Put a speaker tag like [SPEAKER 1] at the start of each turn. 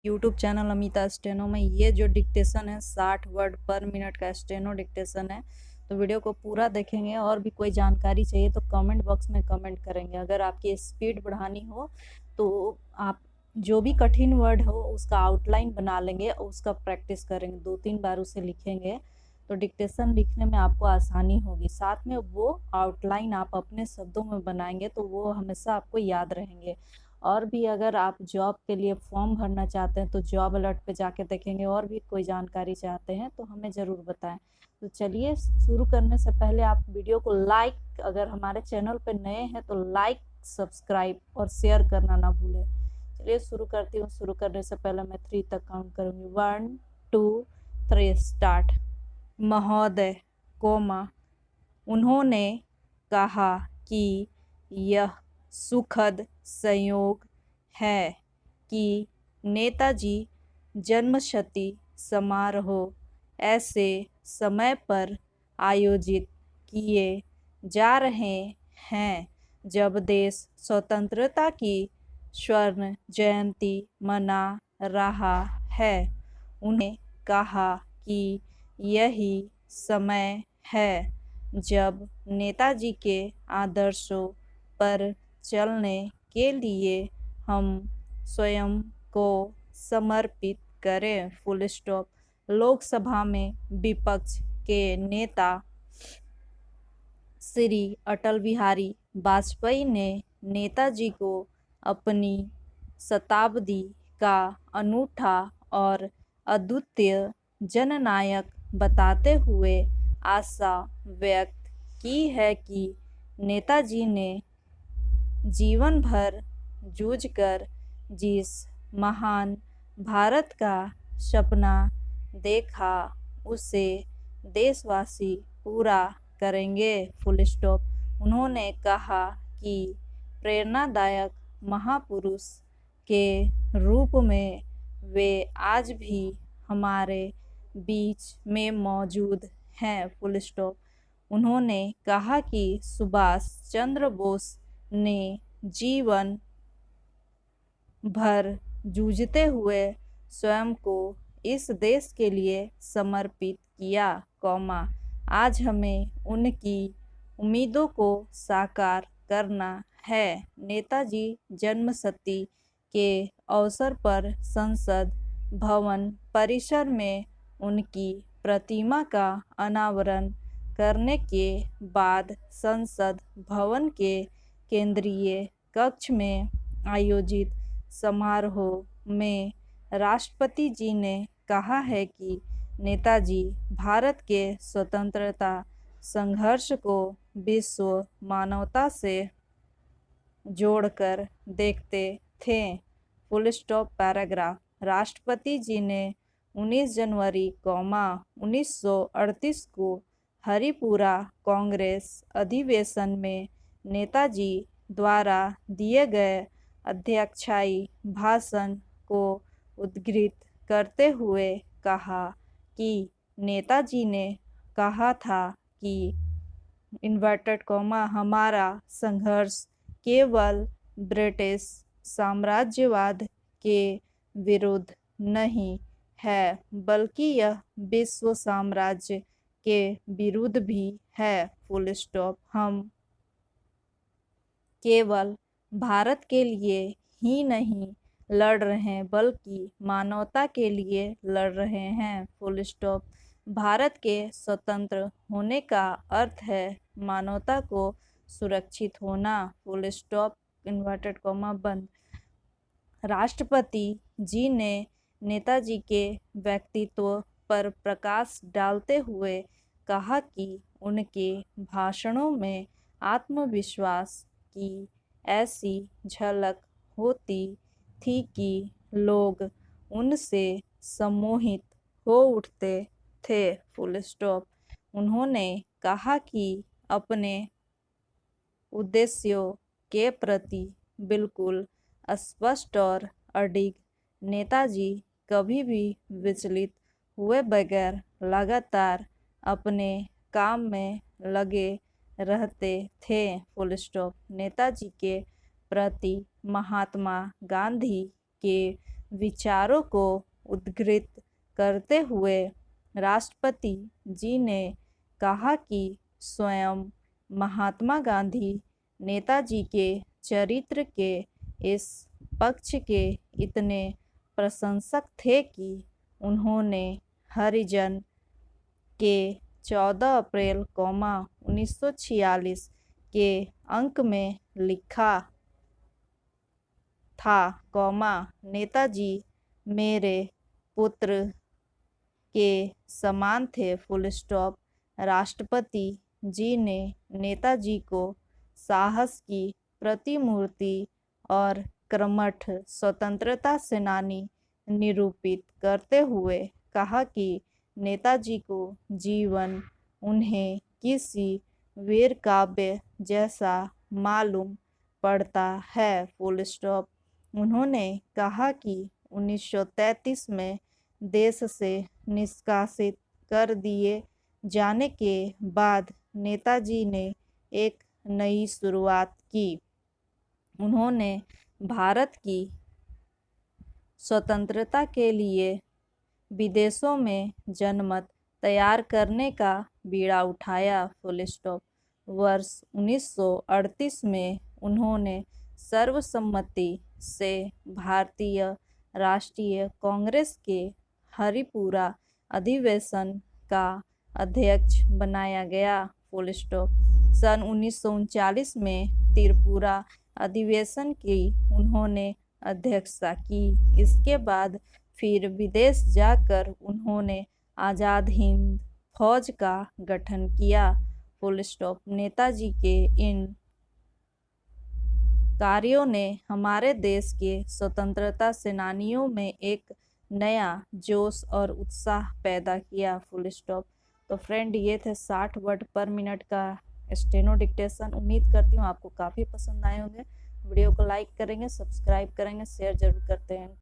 [SPEAKER 1] YouTube channel Amita steno में ये जो डिक्टेशन है 60 वर्ड पर मिनट का स्टेनो डिक्टेशन है। तो वीडियो को पूरा देखेंगे और भी कोई जानकारी चाहिए तो कमेंट बॉक्स में कमेंट करेंगे। अगर आपकी स्पीड बढ़ानी हो तो आप जो भी कठिन वर्ड हो उसका आउटलाइन बना लेंगे और उसका प्रैक्टिस करेंगे, 2-3 बार उसे लिखेंगे तो डिक्टेशन लिखने में आपको आसानी होगी। साथ में वो आउटलाइन आप अपने शब्दों में बनाएंगे तो वो हमेशा आपको याद रहेंगे। और भी अगर आप जॉब के लिए फॉर्म भरना चाहते हैं तो जॉब अलर्ट पे जाके देखेंगे, और भी कोई जानकारी चाहते हैं तो हमें ज़रूर बताएं। तो चलिए शुरू करने से पहले आप वीडियो को लाइक, अगर हमारे चैनल पे नए हैं तो लाइक, सब्सक्राइब और शेयर करना ना भूलें। चलिए शुरू करती हूँ। शुरू करने से पहले मैं 3 तक काउंट करूँगी। 1 2 3 स्टार्ट। महोदय, कोमा, उन्होंने कहा कि यह सुखद संयोग है कि नेताजी जन्मशती समारोह ऐसे समय पर आयोजित किए जा रहे हैं जब देश स्वतंत्रता की स्वर्ण जयंती मना रहा है। उन्हें कहा कि यही समय है जब नेताजी के आदर्शों पर चलने के लिए हम स्वयं को समर्पित करें। Full stop. लोकसभा में विपक्ष के नेता श्री अटल बिहारी वाजपेयी ने नेताजी को अपनी शताब्दी का अनूठा और अद्वितीय जननायक बताते हुए आशा व्यक्त की है कि नेताजी ने जीवन भर जूझकर जिस महान भारत का सपना देखा उसे देशवासी पूरा करेंगे। Full stop. उन्होंने कहा कि प्रेरणादायक महापुरुष के रूप में वे आज भी हमारे बीच में मौजूद हैं। Full stop. उन्होंने कहा कि सुभाष चंद्र बोस ने जीवन भर जूझते हुए स्वयं को इस देश के लिए समर्पित किया, आज हमें उनकी उम्मीदों को साकार करना है। नेताजी जन्मशती के अवसर पर संसद भवन परिसर में उनकी प्रतिमा का अनावरण करने के बाद संसद भवन के केंद्रीय कक्ष में आयोजित समारोह में राष्ट्रपति जी ने कहा है कि नेताजी भारत के स्वतंत्रता संघर्ष को विश्व मानवता से जोड़कर देखते थे। Full stop. पैराग्राफ। राष्ट्रपति जी ने 19 जनवरी 1938 को हरिपुरा कांग्रेस अधिवेशन में नेताजी द्वारा दिए गए अध्यक्षीय भाषण को उद्धृत करते हुए कहा कि नेताजी ने कहा था कि इन्वर्टेड कॉमा हमारा संघर्ष केवल ब्रिटिश साम्राज्यवाद के विरुद्ध नहीं है बल्कि यह विश्व साम्राज्य के विरुद्ध भी है। Full stop. हम केवल भारत के लिए ही नहीं लड़ रहे हैं बल्कि मानवता के लिए लड़ रहे हैं। Full stop. भारत के स्वतंत्र होने का अर्थ है मानवता को सुरक्षित होना। Full stop. इन्वर्टेड कॉमा बंद। राष्ट्रपति जी ने नेताजी के व्यक्तित्व पर प्रकाश डालते हुए कहा कि उनके भाषणों में आत्मविश्वास की ऐसी झलक होती थी कि लोग उनसे सम्मोहित हो उठते थे। Full stop. उन्होंने कहा कि अपने उद्देश्यों के प्रति बिल्कुल स्पष्ट और अडिग नेताजी कभी भी विचलित हुए बगैर लगातार अपने काम में लगे रहते थे। Full stop. नेताजी के प्रति महात्मा गांधी के विचारों को उद्धृत करते हुए राष्ट्रपति जी ने कहा कि स्वयं महात्मा गांधी नेताजी के चरित्र के इस पक्ष के इतने प्रशंसक थे कि उन्होंने हरिजन के 14 अप्रैल 1946 के अंक में लिखा था, नेताजी मेरे पुत्र के समान थे, फुल स्टॉप। राष्ट्रपति जी ने नेताजी को साहस की प्रतिमूर्ति और कर्मठ स्वतंत्रता सेनानी निरूपित करते हुए कहा कि नेताजी को जीवन उन्हें किसी वीर काव्य जैसा मालूम पड़ता है, फुल स्टॉप। उन्होंने कहा कि 1933 में देश से निष्कासित कर दिए जाने के बाद नेताजी ने एक नई शुरुआत की। उन्होंने भारत की स्वतंत्रता के लिए विदेशों में जनमत तैयार करने का बीड़ा उठाया, फुल स्टॉप। वर्ष 1938 में उन्होंने सर्वसम्मति से भारतीय राष्ट्रीय कांग्रेस के हरिपुरा अधिवेशन का अध्यक्ष बनाया गया, फुल स्टॉप। सन 1939 में त्रिपुरा अधिवेशन की उन्होंने अध्यक्षता की। इसके बाद फिर विदेश जाकर उन्होंने आज़ाद हिंद फौज का गठन किया, फुल स्टॉप। नेताजी के इन कार्यों ने हमारे देश के स्वतंत्रता सेनानियों में एक नया जोश और उत्साह पैदा किया, फुल स्टॉप। तो फ्रेंड, ये थे 60 वर्ड पर मिनट का स्टेनो डिक्टेशन। उम्मीद करती हूँ आपको काफ़ी पसंद आए होंगे। वीडियो को लाइक करेंगे, सब्सक्राइब करेंगे, शेयर जरूर करते हैं।